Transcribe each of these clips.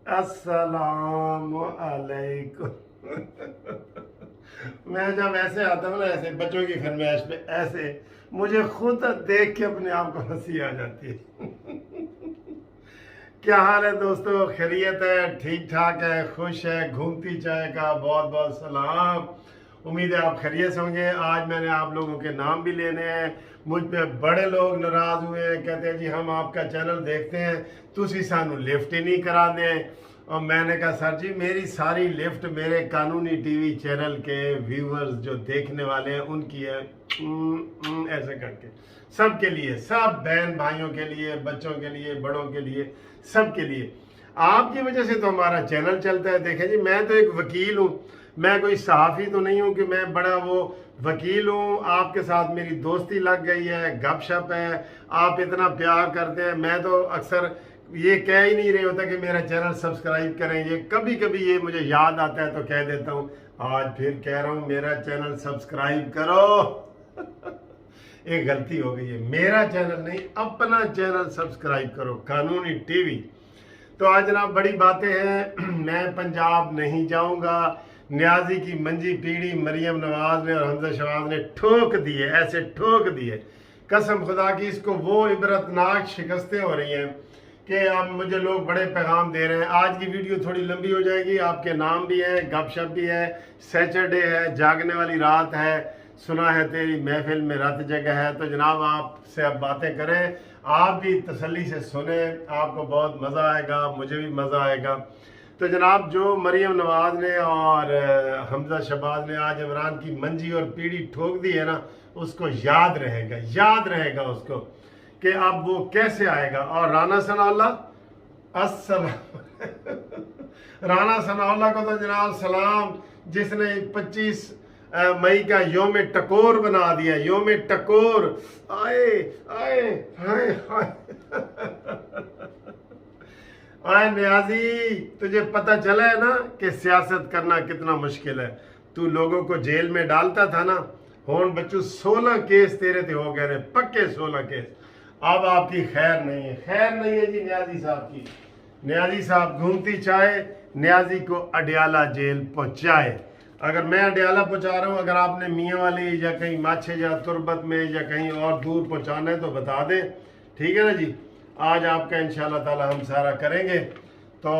अस्सलाम वालेकुम। मैं जब ऐसे आता हूँ ना, ऐसे बच्चों की फरमाइश पे ऐसे, मुझे खुद देख के अपने आप को हंसी आ जाती है। क्या हाल है दोस्तों? खैरियत है? ठीक ठाक है? खुश है? घूमती चाय का बहुत बहुत सलाम। उम्मीद है आप खैरियत से होंगे। आज मैंने आप लोगों के नाम भी लेने हैं। मुझ पे बड़े लोग नाराज हुए हैं, कहते हैं जी हम आपका चैनल देखते हैं, तुसी सानू लिफ्ट ही नहीं करा दें। और मैंने कहा सर जी, मेरी सारी लिफ्ट मेरे कानूनी टीवी चैनल के व्यूअर्स जो देखने वाले हैं उनकी है। ऐसे करके सबके लिए, सब बहन भाइयों के लिए, बच्चों के लिए, बड़ों के लिए, सबके लिए। आपकी वजह से तो हमारा चैनल चलता है। देखें जी, मैं तो एक वकील हूँ, मैं कोई सहाफ़ी तो नहीं हूँ कि मैं बड़ा वो वकील हूँ। आपके साथ मेरी दोस्ती लग गई है, गपशप है, आप इतना प्यार करते हैं। मैं तो अक्सर ये कह ही नहीं रहे होता कि मेरा चैनल सब्सक्राइब करें। ये कभी कभी ये मुझे याद आता है तो कह देता हूँ। आज फिर कह रहा हूँ, मेरा चैनल सब्सक्राइब करो। एक गलती हो गई है, मेरा चैनल नहीं, अपना चैनल सब्सक्राइब करो, कानूनी टीवी। तो आज जनाब बड़ी बातें हैं। मैं पंजाब नहीं जाऊंगा। न्याजी की मंजी पीढ़ी मरियम नवाज ने और हमजा शहबाज ने ठोक दिए, ऐसे ठोक दिए, कसम खुदा की। इसको वो इबरतनाक शिकस्तें हो रही हैं कि अब मुझे लोग बड़े पैगाम दे रहे हैं। आज की वीडियो थोड़ी लंबी हो जाएगी। आपके नाम भी है, गपशप भी है, सैटरडे है, जागने वाली रात है, सुना है तेरी महफिल में रात जगह है। तो जनाब आपसे अब बातें करें, आप भी तसल्ली से सुने, आपको बहुत मज़ा आएगा, मुझे भी मज़ा आएगा। तो जनाब, जो मरियम नवाज ने और हमजा शहबाज ने आज इमरान की मंजी और पीढ़ी ठोक दी है ना, उसको याद रहेगा, याद रहेगा उसको कि अब वो कैसे आएगा। और राना सनाउल्लाह, अस्सलाम। राना सनाउल्लाह को तो जनाब सलाम, जिसने 25 मई का योम टकोर बना दिया, योम टकोर। आए आए हाय हाय। आए न्याजी, तुझे पता चला है ना कि सियासत करना कितना मुश्किल है। तू लोगों को जेल में डालता था ना, होन बच्चू 16 केस तेरे थे हो गए, पक्के 16 केस। अब आपकी खैर नहीं है, खैर नहीं है जी न्याजी साहब की। न्याजी साहब घूमती चाहे, न्याजी को अडियाला जेल पहुंचाए। अगर मैं अडियाला पहुंचा रहा हूं, अगर आपने मियाँ वाली या कहीं माछे या तुरबत में या कहीं और दूर पहुंचाना है तो बता दें, ठीक है ना जी। आज आपका इंशाल्लाह ताला हम सारा करेंगे। तो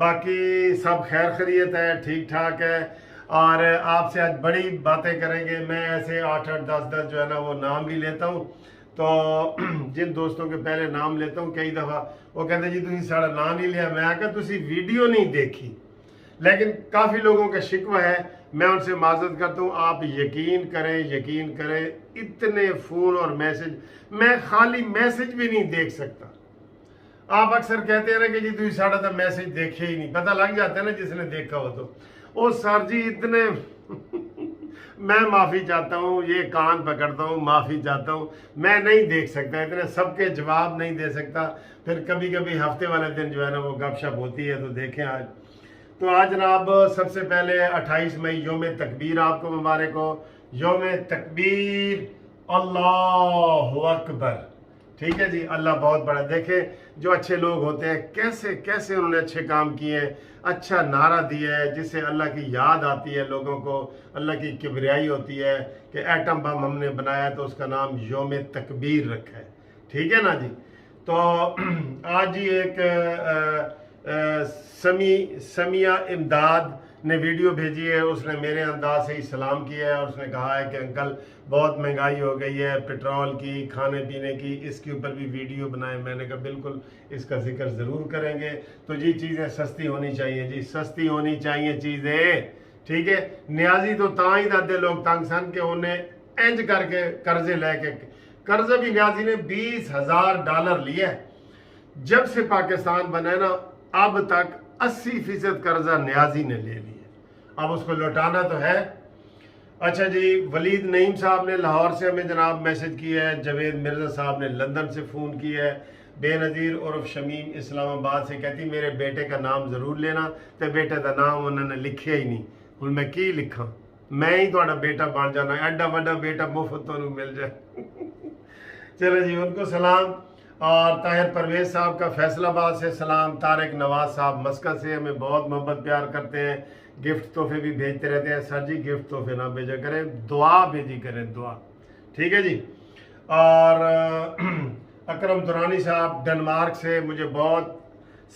बाकी सब खैर खैरियत है, ठीक ठाक है। और आपसे आज बड़ी बातें करेंगे। मैं ऐसे 8-8, 10-10 जो है ना वो नाम भी लेता हूँ। तो जिन दोस्तों के पहले नाम लेता हूँ, कई दफ़ा वो कहते जी तुम साड़ा नाम नहीं लिया। मैं आकर तुसी वीडियो नहीं देखी। लेकिन काफ़ी लोगों का शिकवा है, मैं उनसे माजरत करता हूँ। आप यकीन करें, यकीन करें, इतने फ़ोन और मैसेज, मैं खाली मैसेज भी नहीं देख सकता। आप अक्सर कहते हैं ना कि जी तुम साढ़ा तो मैसेज देखे ही नहीं, पता लग जाता है ना जिसने देखा हो तो। ओ सर जी इतने मैं माफ़ी चाहता हूँ, ये कान पकड़ता हूँ, माफ़ी चाहता हूँ। मैं नहीं देख सकता, इतने सबके जवाब नहीं दे सकता। फिर कभी कभी हफ्ते वाले दिन जो है ना वो गपशप होती है। तो देखें आज, तो आज जनाब सबसे पहले 28 मई योम तकबीर आपको मुबारक हो। योम तकबीर, अल्लाह अकबर। ठीक है जी, अल्लाह बहुत बड़ा। देखें जो अच्छे लोग होते हैं कैसे कैसे उन्होंने अच्छे काम किए हैं, अच्छा नारा दिया है जिससे अल्लाह की याद आती है लोगों को, अल्लाह की किबरियाई होती है कि एटम बम हमने बनाया तो उसका नाम योम तकबीर रखा है। ठीक है ना जी। तो आज ही एक समिया इमदाद ने वीडियो भेजी है। उसने मेरे अंदाज से ही सलाम किया है और उसने कहा है कि अंकल बहुत महंगाई हो गई है, पेट्रोल की, खाने पीने की, इसके ऊपर भी वीडियो बनाए। मैंने कहा बिल्कुल इसका जिक्र ज़रूर करेंगे। तो जी चीज़ें सस्ती होनी चाहिए जी, सस्ती होनी चाहिए चीज़ें। ठीक है, न्याजी तो ता ही दादे लोग तंग सन के उन्हें इंज करके कर्जे लेके, कर्जा भी न्याजी ने $20,000 लिया है। जब से पाकिस्तान बना है ना, अब तक 80% कर्जा न्याजी ने ले लिया, अब उसको लौटाना तो है। अच्छा जी, वलीद नईम साहब ने लाहौर से हमें जनाब मैसेज किया है। जवेद मिर्ज़ा साहब ने लंदन से फ़ोन किया है। बेनज़ीर उर्फ शमीम इस्लामाबाद से कहती मेरे बेटे का नाम ज़रूर लेना, तो बेटे का नाम उन्होंने लिखिया ही नहीं। हूँ मैं की लिखा, मैं ही थोड़ा बेटा बन जाना, एडा वड्डा बेटा मुफ्त तो मिल जाए। चलो जी, उनको सलाम। और ताहिर परवेज साहब का फैसलाबाद से सलाम, तारिक नवाज साहब मस्कत से हमें बहुत मोहब्बत प्यार करते हैं, गिफ्ट तोहफे भी भेजते रहते हैं। सर जी गिफ्ट तोहफे ना भेजा करें, दुआ भेजी करें, दुआ, ठीक है जी। और अकरम दुरानी साहब डेनमार्क से मुझे बहुत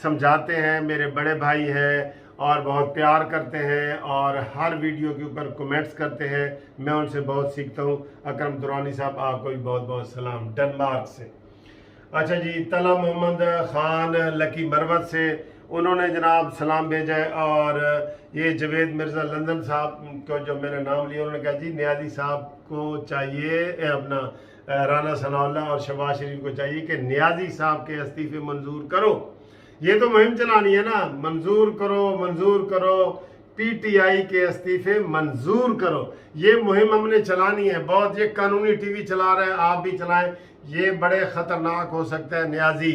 समझाते हैं, मेरे बड़े भाई हैं और बहुत प्यार करते हैं और हर वीडियो के ऊपर कमेंट्स करते हैं, मैं उनसे बहुत सीखता हूँ। अकरम दुरानी साहब आपको भी बहुत बहुत सलाम डेनमार्क से। अच्छा जी, तला मोहम्मद ख़ान लकी मरवत से, उन्होंने जनाब सलाम भेजा है। और ये जवेद मिर्ज़ा लंदन साहब को जो मैंने नाम लिया, उन्होंने कहा जी नियाज़ी साहब को चाहिए, अपना राना सनाउल्लाह और शहबाज शरीफ को चाहिए कि नियाज़ी साहब के इस्तीफ़े मंजूर करो। ये तो मुहिम चलानी है ना, मंजूर करो, मंजूर करो, पीटीआई के इस्तीफे मंजूर करो, ये मुहिम हमने चलानी है बहुत। ये कानूनी टीवी चला रहे हैं, आप भी चलाएं, ये बड़े ख़तरनाक हो सकता है। नियाजी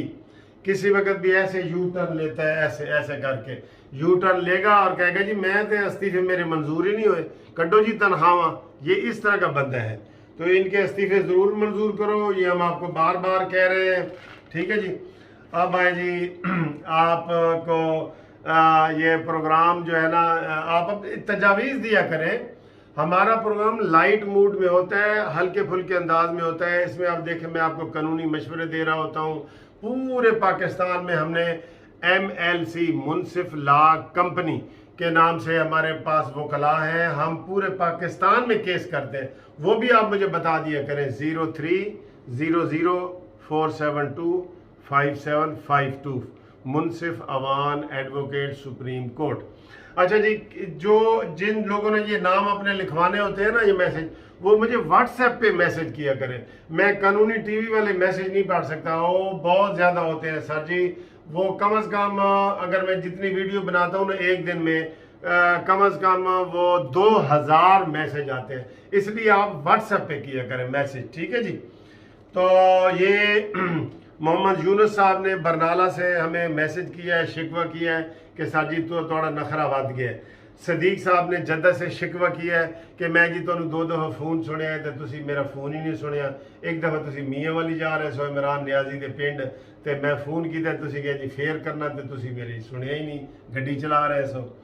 किसी वक्त भी ऐसे यू टर्न लेता है, ऐसे ऐसे करके यू टर्न लेगा और कहेगा जी मैं तो इस्तीफे मेरे मंजूर ही नहीं हुए, कड्डो जी तनख्वाह। ये इस तरह का बंदा है, तो इनके इस्तीफे ज़रूर मंजूर करो, ये हम आपको बार बार कह रहे हैं, ठीक है जी। अब आए जी आपको ये प्रोग्राम जो है ना, आप अब तजावीज़ दिया करें। हमारा प्रोग्राम लाइट मूड में होता है, हल्के फुल्के अंदाज में होता है। इसमें आप देखें मैं आपको कानूनी मशवरे दे रहा होता हूँ। पूरे पाकिस्तान में हमने MLC मुनसिफ लॉ कंपनी के नाम से हमारे पास वकला हैं, हम पूरे पाकिस्तान में केस करते हैं। वो भी आप मुझे बता दिया करें, 030047255752 मुनसिफ अवान एडवोकेट सुप्रीम कोर्ट। अच्छा जी, जो जिन लोगों ने ये नाम अपने लिखवाने होते हैं ना, ये मैसेज, वो मुझे व्हाट्सएप पे मैसेज किया करें। मैं कानूनी टीवी वाले मैसेज नहीं पढ़ सकता, वो बहुत ज़्यादा होते हैं सर जी। वो कम से कम अगर मैं जितनी वीडियो बनाता हूँ ना एक दिन में, कम से कम वो 2000 मैसेज आते हैं, इसलिए आप व्हाट्सएप पे किया करें मैसेज, ठीक है जी। तो ये मोहम्मद यूनुस साहब ने बरनाला से हमें मैसेज किया है, शिकवा किया है कि सर जी तो थोड़ा नखरा वध गया है। सदीक साहब ने जद्दा से शिकवा किया है कि मैं जी तुहानू 2 दफ़ा फोन सुनिया तो तुसी मेरा फोन ही नहीं सुनिया। एक दफ़ा तुसी मियाँ वाली जा रहे सो इमरान नियाजी के पिंड, तो मैं फोन किया तुसी कहा जी फेर करना, तो तुसी मेरी सुनिया ही नहीं, गड्डी चला रहे सो।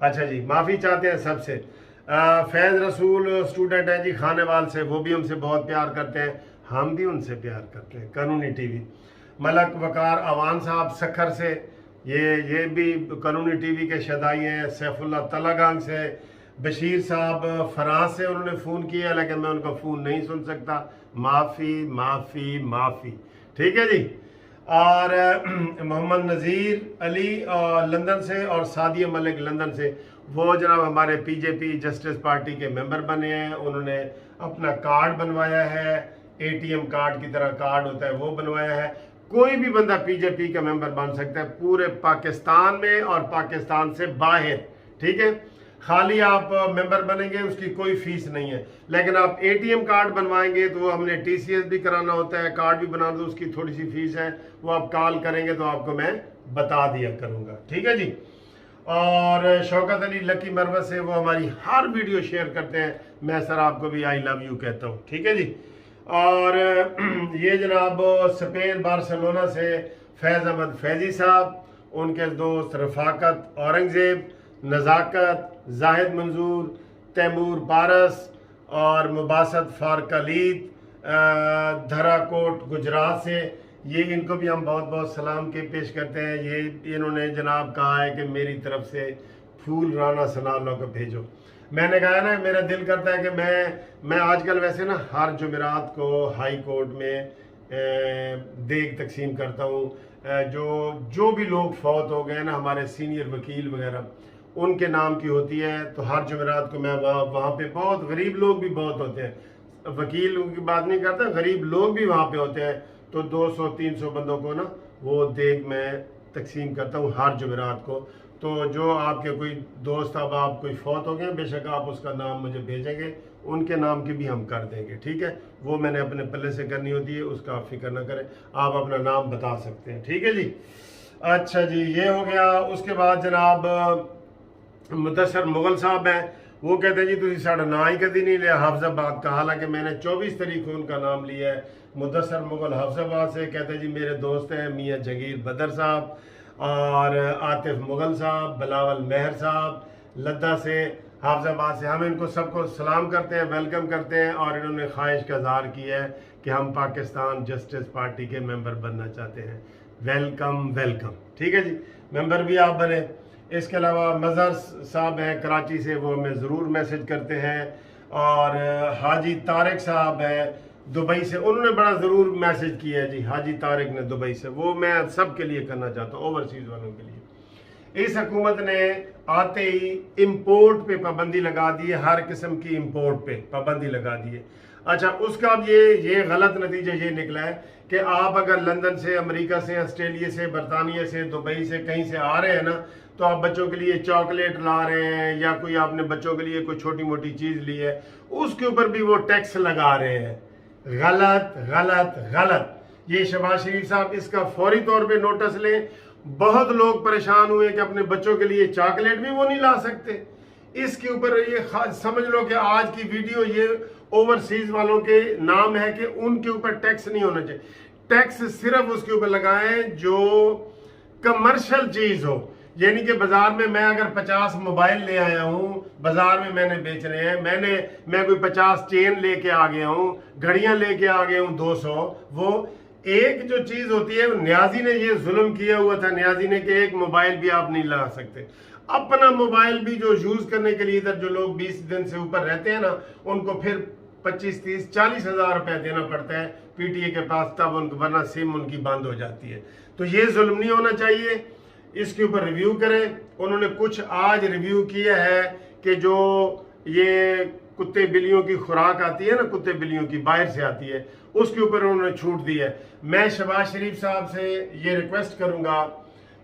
अच्छा जी, माफ़ी चाहते हैं सबसे। फैज़ रसूल स्टूडेंट हैं जी खानेवाल से, वो भी हमसे बहुत प्यार करते हैं, हम भी उनसे प्यार करते हैं। कानूनी टीवी मलक वकार अवान साहब सखर से, ये भी कानूनी टीवी के शदाई हैं। सैफुल्ला तलागंग से, बशीर साहब फ्रांस से उन्होंने फ़ोन किया, लेकिन मैं उनका फ़ोन नहीं सुन सकता, माफ़ी माफ़ी माफ़ी, ठीक है जी। और मोहम्मद नज़ीर अली लंदन से और सादिया मलिक लंदन से, वो जनाब हमारे पीजेपी जस्टिस पार्टी के मेंबर बने हैं। उन्होंने अपना कार्ड बनवाया है, ATM कार्ड की तरह कार्ड होता है वो बनवाया है। कोई भी बंदा पीजेपी का मेंबर बन सकता है पूरे पाकिस्तान में और पाकिस्तान से बाहर, ठीक है। खाली आप मेंबर बनेंगे, उसकी कोई फीस नहीं है, लेकिन आप ATM कार्ड बनवाएंगे तो वो हमने TCS भी कराना होता है, कार्ड भी बनाना, तो उसकी थोड़ी सी फीस है, वो आप कॉल करेंगे तो आपको मैं बता दिया करूँगा, ठीक है जी। और शौकत अली लकी मरवत से, वो हमारी हर वीडियो शेयर करते हैं, मैं सर आपको भी आई लव यू कहता हूँ, ठीक है जी। और ये जनाब स्पेन बार्सिलोना से फैज़ अहमद फैज़ी साहब, उनके दोस्त रफ़ाकत औरंगज़ेब, नज़ाकत, जाहिद मंजूर, तैमूर पारस और मुबासत फारकलीद धराकोट गुजरात से, ये इनको भी हम बहुत बहुत सलाम के पेश करते हैं। ये इन्होंने जनाब कहा है कि मेरी तरफ से फूल राना सनाउल्लाह को भेजो। मैंने कहा ना, मेरा दिल करता है कि मैं आजकल वैसे ना हर जुमेरात को हाई कोर्ट में देग तकसीम करता हूँ। जो भी लोग फौत हो गए ना, हमारे सीनियर वकील वगैरह, उनके नाम की होती है, तो हर जुमेरात को मैं वहाँ पे, बहुत गरीब लोग भी बहुत होते हैं, वकील की बात नहीं करता, गरीब लोग भी वहाँ पे होते हैं, तो 200-300 बंदों को ना वो देग मैं तकसीम करता हूँ हर जुमेरात को। तो जो आपके कोई दोस्त, अब आप कोई फौत हो गए, बेशक आप उसका नाम मुझे भेजेंगे, उनके नाम की भी हम कर देंगे, ठीक है। वो मैंने अपने पल्ले से करनी होती है, उसका आप फिक्र ना करें, आप अपना नाम बता सकते हैं, ठीक है जी। अच्छा जी, ये हो गया। उसके बाद जनाब मुदस्सर मुगल साहब हैं, वो कहते हैं जी तुम साढ़ा ना ही कभी नहीं लिया हाफजाबाद का, हालांकि मैंने 24 तारीख को उनका नाम लिया है। मुदस्सर मुगल हाफजाबाद से कहते हैं जी मेरे दोस्त हैं मियाँ जगीर बदर साहब और आतिफ मुगल साहब, बिलावल मेहर साहब लद्दा से, हाफजाबाद से। हम इनको सबको सलाम करते हैं, वेलकम करते हैं और इन्होंने ख्वाहिश का इज़हार किया है कि हम पाकिस्तान जस्टिस पार्टी के मेंबर बनना चाहते हैं। वेलकम वेलकम, ठीक है जी, मेंबर भी आप बने। इसके अलावा मज़हर साहब हैं कराची से, वो हमें ज़रूर मैसेज करते हैं। और हाजी तारिक साहब हैं दुबई से, उन्होंने बड़ा ज़रूर मैसेज किया है जी, हाजी तारिक ने दुबई से। वो मैं सब के लिए करना चाहता हूँ, ओवरसीज़ वालों के लिए। इस हुकूमत ने आते ही इम्पोर्ट पे पाबंदी लगा दी है, हर किस्म की इम्पोर्ट पे पाबंदी लगा दी है। अच्छा, उसका अब ये गलत नतीजा ये निकला है कि आप अगर लंदन से, अमेरिका से, ऑस्ट्रेलिया से, बरतानिया से, दुबई से कहीं से आ रहे हैं ना, तो आप बच्चों के लिए चॉकलेट ला रहे हैं या कोई आपने बच्चों के लिए कोई छोटी मोटी चीज़ ली है, उसके ऊपर भी वो टैक्स लगा रहे हैं। गलत गलत गलत। ये शहबाज शरीफ साहब इसका फौरी तौर पे नोटिस लें। बहुत लोग परेशान हुए कि अपने बच्चों के लिए चॉकलेट भी वो नहीं ला सकते। इसके ऊपर ये समझ लो कि आज की वीडियो ये ओवरसीज वालों के नाम है कि उनके ऊपर टैक्स नहीं होना चाहिए। टैक्स सिर्फ उसके ऊपर लगाएं जो कमर्शियल चीज हो, यानी कि बाजार में मैं अगर 50 मोबाइल ले आया हूँ, बाजार में मैंने बेचने हैं, मैं कोई 50 चेन लेके आ गया हूँ, घड़ियां लेके आ गया हूँ 200, वो एक जो चीज होती है, न्याजी ने ये जुल्म किया हुआ था न्याजी ने कि एक मोबाइल भी आप नहीं ला सकते। अपना मोबाइल भी जो यूज करने के लिए इधर जो लोग 20 दिन से ऊपर रहते हैं ना, उनको फिर 25, 30, 40 हजार रुपया देना पड़ता है पीटीए के पास, तब उनको, वरना सिम उनकी बंद हो जाती है। तो ये जुल्म नहीं होना चाहिए, इसके ऊपर रिव्यू करें। उन्होंने कुछ आज रिव्यू किया है कि जो ये कुत्ते बिल्लियों की खुराक आती है ना, कुत्ते बिल्लियों की बाहर से आती है, उसके ऊपर उन्होंने छूट दी है। मैं शहबाज शरीफ साहब से ये रिक्वेस्ट करूंगा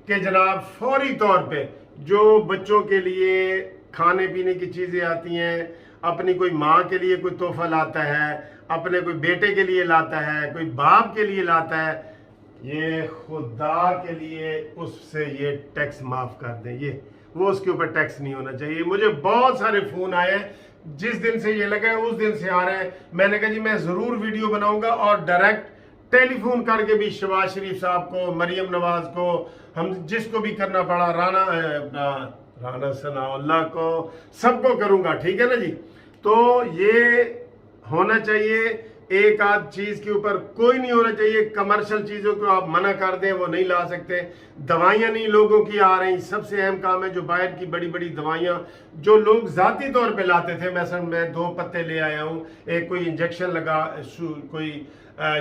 कि जनाब फौरी तौर पे जो बच्चों के लिए खाने पीने की चीज़ें आती हैं, अपनी कोई माँ के लिए कोई तोहफा लाता है, अपने कोई बेटे के लिए लाता है, कोई बाप के लिए लाता है, ये खुदा के लिए उससे ये टैक्स माफ़ कर दें। ये वो उसके ऊपर टैक्स नहीं होना चाहिए। मुझे बहुत सारे फ़ोन आए, जिस दिन से ये लगा है उस दिन से आ रहे हैं। मैंने कहा जी मैं ज़रूर वीडियो बनाऊंगा और डायरेक्ट टेलीफोन करके भी शहबाज शरीफ साहब को, मरियम नवाज को, हम जिसको भी करना पड़ा, राना सनाउल्लाह को, सबको करूंगा, ठीक है ना जी। तो ये होना चाहिए, एक आध चीज के ऊपर कोई नहीं होना चाहिए। कमर्शियल चीजों को आप मना कर दें, वो नहीं ला सकते। दवाइयां नहीं लोगों की आ रही, सबसे अहम काम है जो बाहर की बड़ी बड़ी दवाइयां जो लोग जाती तौर पे लाते थे, मैं 2 पत्ते ले आया हूँ, एक कोई इंजेक्शन लगा, कोई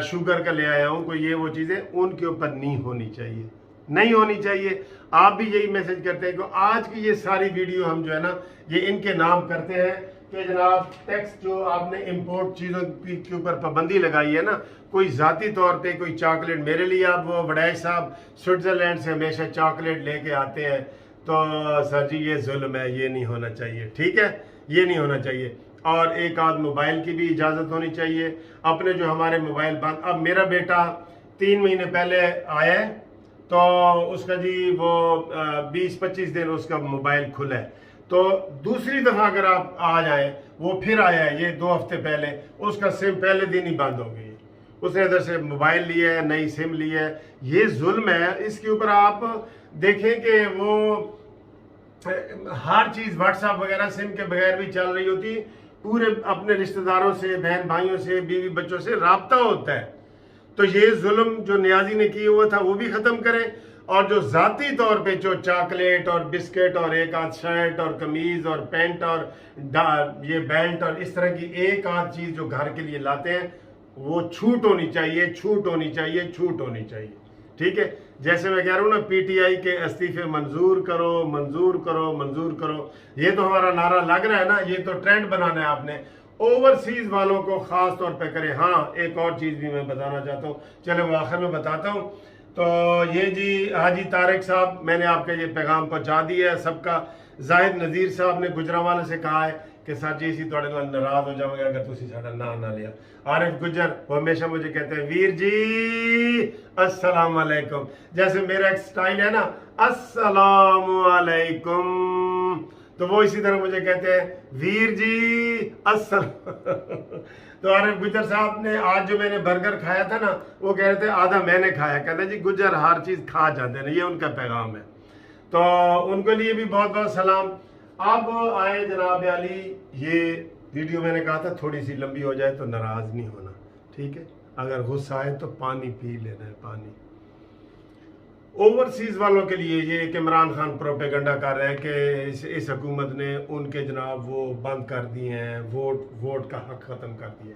शुगर का ले आया हूँ, कोई ये वो चीजें, उनके ऊपर नहीं होनी चाहिए, नहीं होनी चाहिए। आप भी यही मैसेज करते हैं कि आज की ये सारी वीडियो हम जो है ना, ये इनके नाम करते हैं कि जनाब टैक्स जो आपने इंपोर्ट चीज़ों के ऊपर पाबंदी लगाई है ना, कोई ज़ाती तौर पे कोई चॉकलेट, मेरे लिए आप वो वड़ैच साहब स्विट्ज़रलैंड से हमेशा चॉकलेट लेके आते हैं, तो सर जी ये जुल्म है, ये नहीं होना चाहिए, ठीक है, ये नहीं होना चाहिए। और एक आध मोबाइल की भी इजाज़त होनी चाहिए। अपने जो हमारे मोबाइल बंद, अब मेरा बेटा 3 महीने पहले आया है, तो उसका जी वो 20-25 दिन उसका मोबाइल खुला है, तो दूसरी दफ़ा अगर आप आ जाए, वो फिर आया है ये 2 हफ्ते पहले, उसका सिम पहले दिन ही बंद हो गई, उसने इधर से मोबाइल लिया है, नई सिम ली है। ये जुल्म है। इसके ऊपर आप देखें कि वो हर चीज़ व्हाट्सएप वगैरह सिम के बगैर भी चल रही होती, पूरे अपने रिश्तेदारों से, बहन भाइयों से, बीवी बच्चों से राब्ता होता है। तो ये जुल्म जो न्याजी ने किया हुआ था वो भी ख़त्म करें, और जो ज़ाती तौर पे जो चॉकलेट और बिस्किट और एक आध शर्ट और कमीज़ और पैंट और ये बेल्ट और इस तरह की एक आध चीज़ जो घर के लिए लाते हैं, वो छूट होनी चाहिए, छूट होनी चाहिए, छूट होनी चाहिए, ठीक है। जैसे मैं कह रहा हूँ ना, पीटीआई के इस्तीफे मंजूर करो, मंजूर करो, मंजूर करो, ये तो हमारा नारा लग रहा है ना, ये तो ट्रेंड बनाना है आपने। ओवरसीज वालों को खास तौर पे करें। हाँ, एक और चीज़ भी मैं बताना चाहता हूँ, चलो वो आखिर में बताता हूँ। तो ये जी हाजी तारिक साहब, मैंने आपका ये पैगाम पहुँचा दिया है सबका। जाहिद नज़ीर साहब ने गुजरांवाले से कहा है कि सर जी इसी थोड़े नाराज हो जाओगे अगर तुसी साडा ना लिया। आरिफ गुजर वो हमेशा मुझे कहते हैं वीर जी अस्सलाम वालेकुम, जैसे मेरा एक स्टाइल है ना, अस्सलाम वालेकुम, तो वो इसी तरह मुझे कहते हैं वीर जी असल तो आरिफ गुजर साहब ने आज जो मैंने बर्गर खाया था ना, वो कह रहे थे आधा मैंने खाया, कहते जी गुजर हर चीज़ खा जाते हैं, ये उनका पैगाम है। तो उनके लिए भी बहुत बहुत सलाम। अब आए जनाब अली, ये वीडियो मैंने कहा था थोड़ी सी लंबी हो जाए तो नाराज़ नहीं होना, ठीक है। अगर गुस्सा आए तो पानी पी लेना है, पानी। ओवरसीज़ वालों के लिए ये कि इमरान खान प्रोपेगेंडा कर रहे हैं कि इस हुकूमत ने उनके जनाब वो बंद कर दिए हैं, वोट का हक ख़त्म कर दिया।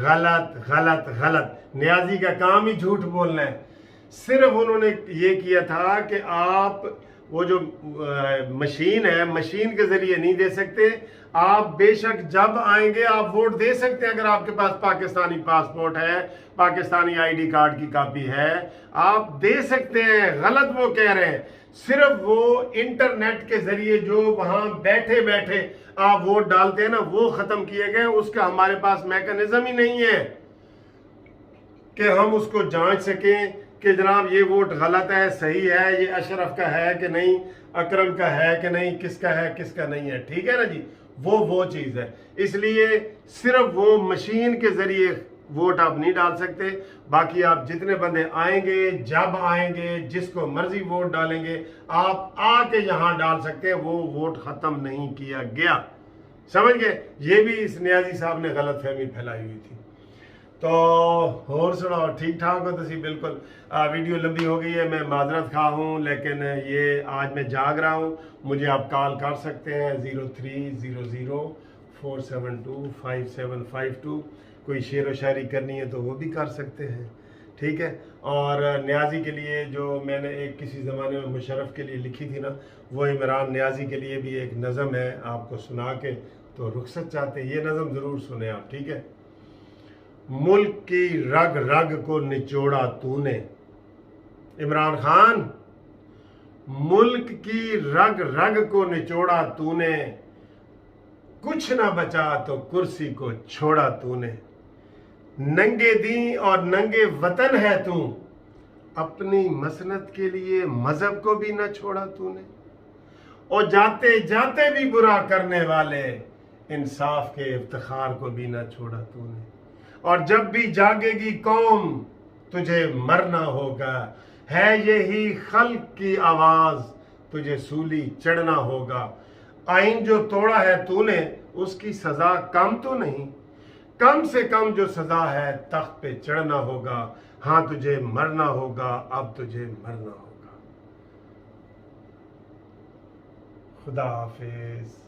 गलत गलत गलत। न्याजी का काम ही झूठ बोलना है। सिर्फ उन्होंने ये किया था कि आप वो जो मशीन है, मशीन के ज़रिए नहीं दे सकते आप। बेशक जब आएंगे आप वोट दे सकते हैं, अगर आपके पास पाकिस्तानी पासपोर्ट है, पाकिस्तानी आईडी कार्ड की कॉपी है, आप दे सकते हैं। गलत वो कह रहे हैं। सिर्फ वो इंटरनेट के जरिए जो वहां बैठे बैठे आप वोट डालते हैं ना, वो खत्म किए गए। उसका हमारे पास मैकेनिज्म ही नहीं है कि हम उसको जांच सकें कि जनाब ये वोट गलत है, सही है, ये अशरफ का है कि नहीं, अकरम का है कि नहीं, किसका है किसका नहीं है, ठीक है ना जी। वो चीज़ है। इसलिए सिर्फ वो मशीन के ज़रिए वोट आप नहीं डाल सकते। बाकी आप जितने बंदे आएंगे, जब आएंगे, जिसको मर्जी वोट डालेंगे, आप आके यहाँ डाल सकते हैं। वो वोट ख़त्म नहीं किया गया, समझ गए। ये भी इस न्याजी साहब ने गलत फहमी फैलाई हुई थी। तो और सुनाओ, ठीक ठाक हो तुसी? बिल्कुल। वीडियो लंबी हो गई है, मैं माजरत खा हूँ, लेकिन ये आज मैं जाग रहा हूँ। मुझे आप कॉल कर सकते हैं 030047255752। कोई शेर व शायरी करनी है तो वो भी कर सकते हैं, ठीक है। और न्याजी के लिए जो मैंने एक किसी ज़माने में मुशर्रफ के लिए लिखी थी ना, वो इमरान न्याजी के लिए भी एक नज़म है, आपको सुना के तो रुखसत चाहते हैं। ये नज़म ज़रूर सुने आप, ठीक है। मुल्क की रग रग को निचोड़ा तूने, इमरान खान, मुल्क की रग रग को निचोड़ा तूने, कुछ ना बचा तो कुर्सी को छोड़ा तूने। नंगे दी और नंगे वतन है तू, अपनी मसनत के लिए मजहब को भी ना छोड़ा तूने। और जाते जाते भी बुरा करने वाले इंसाफ के इफ्तिखार को भी ना छोड़ा तूने। और जब भी जागेगी कौम तुझे मरना होगा, है यही खल्क की आवाज, तुझे सूली चढ़ना होगा। आइन जो तोड़ा है तूने, उसकी सजा कम तो नहीं, कम से कम जो सजा है तख्त पे चढ़ना होगा। हाँ तुझे मरना होगा, अब तुझे मरना होगा। खुदा हाफिज।